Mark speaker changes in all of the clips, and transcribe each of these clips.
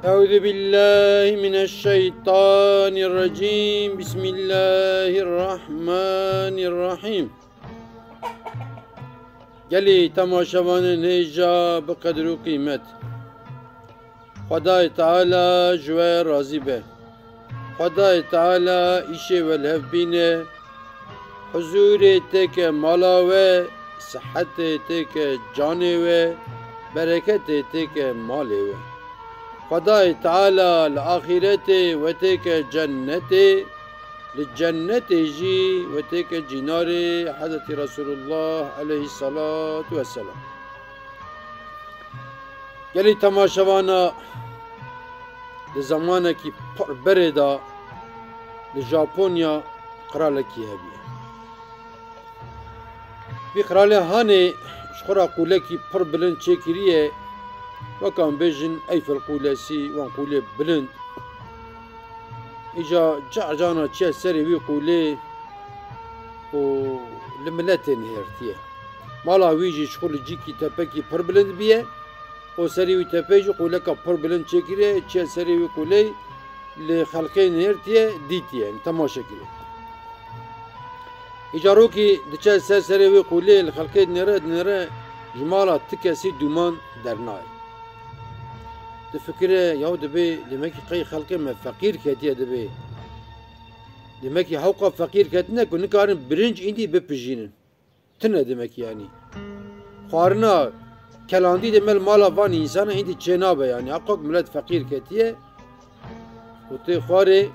Speaker 1: أعوذ بالله من الشيطان الرجيم. بسم الله الرحمن الرحيم. گلی تماشاوان نیجا بقدر و قیمت خدای تعالی جوه راضی به. خدای تعالی ایشه والهف بینه، حضور تک مالا و صحت تک جانه و برکت تک ماله و. خدای تعالی لآخرت و تک جنت للجنة جي وتيك جنار حضرت رسول الله عليه الصلاة والسلام. گلی تماشاوانا لزمانه کی پر بردا لژاپونیا قرالکی هبیه. بی قراله هانه شخورا قوله کی پر بلند چکریه وکان بیجن ایفل قوله سی وان قوله بلند إجا جانا تشا سري وي قولي و لملتين هيرتيه مالا ويجي شغل جيكي تبكي پر بلند بيه و سري وي تبيجي قولك پر بلند چكري تشا سري وي قولي لخلقين هيرتيه ديتيه يعني تماشا كري إجا روكي تشا سري وي قولي لخلقين نرى جمالا تكسي دومان درناي تفكره ياو دبي لماكي قي خلقي ما فقير كاتيه دبي لماكي حوقه فقير كاتنا كون كارن برنج اندي ببجينن تنا دماكي يعني خارنا كلاندي دمل مالا فان انسان اندي جنابه يعني حقق ملت فقير كاتيه وتي خاري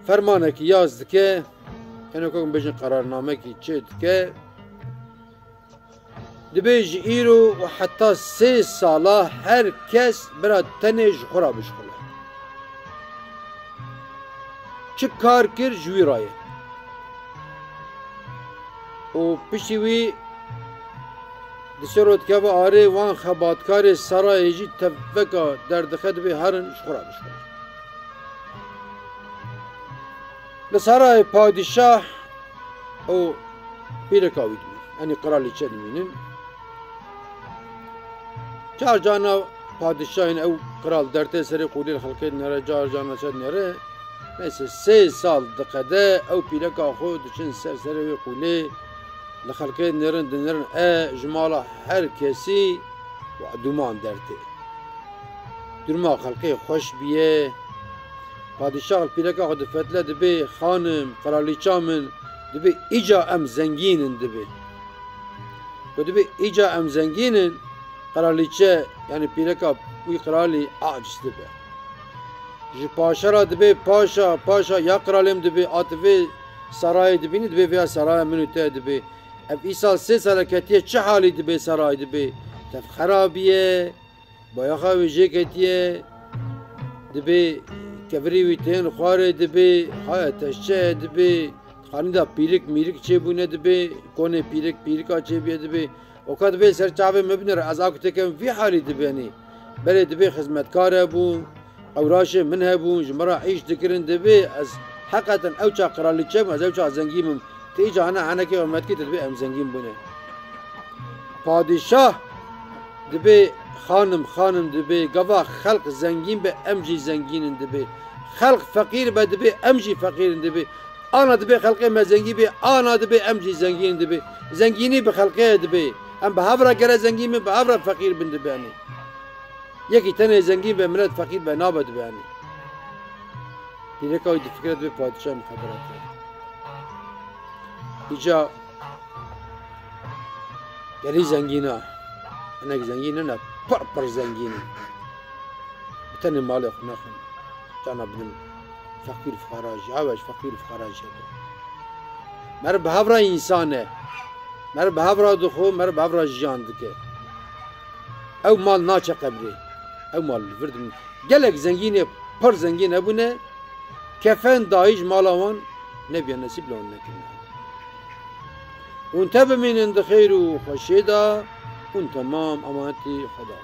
Speaker 1: فرمانك يازدك انا كون بجن قرارنامه كي تشدك دبيج إيرو وحتى 3 سالا هر کس برا تنج خورا بشخله چه کار کر جوی رایه و پشتیوی دسروت که با آره وان خباتکار سرای جی تفکا در دخد به هرن شخورا بشخله لسرای پادشاه و پیرکاوید می یعنی قرالی چه نمینن جار جانا پادشاهین او قرال درته سری قولی خلقی نره جار جانا چد نره نيسه 3 سال دقده او پیلکا خود چن سری قولی لخلقی نرن دنرن جمالا هر کسی و دومان درته درما خلقی خوش بیه پادشاه پیلکا خود فتله دبی خانم قرالیچا من دبی ایجا ام زنگینن دبی و دبی ایجا ام زنگینن قرالیچه یعنی پیرکا وی قرالی عاجز دبه جی پاشا را دبه پاشا یا قرالیم دبه آتوی سرای دبینی دبه ویا سرای منو ته دبه اف ایسال 3 سال کتیه چه حالی دبه سرای دبه تف خرابیه بایا خواه جه کتیه دبه کبری وی تین خواره دبه خواهی تشچه دبه خانی دا پیرک میرک چه بونه دبه کونه پیرکا چه بیه دبه وقت به سرچاوه مبنر از آکت کم وی حالی دبیانی بله دبی خدمتکار بون اوراش من هبون جمرا عیش دکرن دبی از حقیقتا اوچا قرالیچم از اوچا زنگیمم تیجا انا که امت کی دبی ام زنگیم بونه پادشاه دبی خانم دبی گوا خلق زنگین به امجی زنگینن دبی خلق فقیر به دبی امجی فقیرن دبی آنا دبی خلقی مزنگی به آنا دبی امجی زنگین دبی زنگینی به خلقی دبی ام به هفره گره زنگین به هفره فقیر بند بیانی یکی تنه زنگین به ملت فقیر به نابد بیانی دیگه که فکرت به پادشاه مخبرات ایجا گری زنگینا انک زنگینه نه پر زنگینه تنه مال خونه خون جانا بدم فقیر فقراجی عوج فقیر فقراجی مر به هفره انسانه مر به هفرا دخو مر به هفرا جان دکه او مال ناچه قبری او مال وردم گلک زنگینه پر زنگین ابونه کفن دایج مالاوان نبیه نصیب لون نکنه اون تب من اند خیر و خوشیدا اون تمام امانتی خدا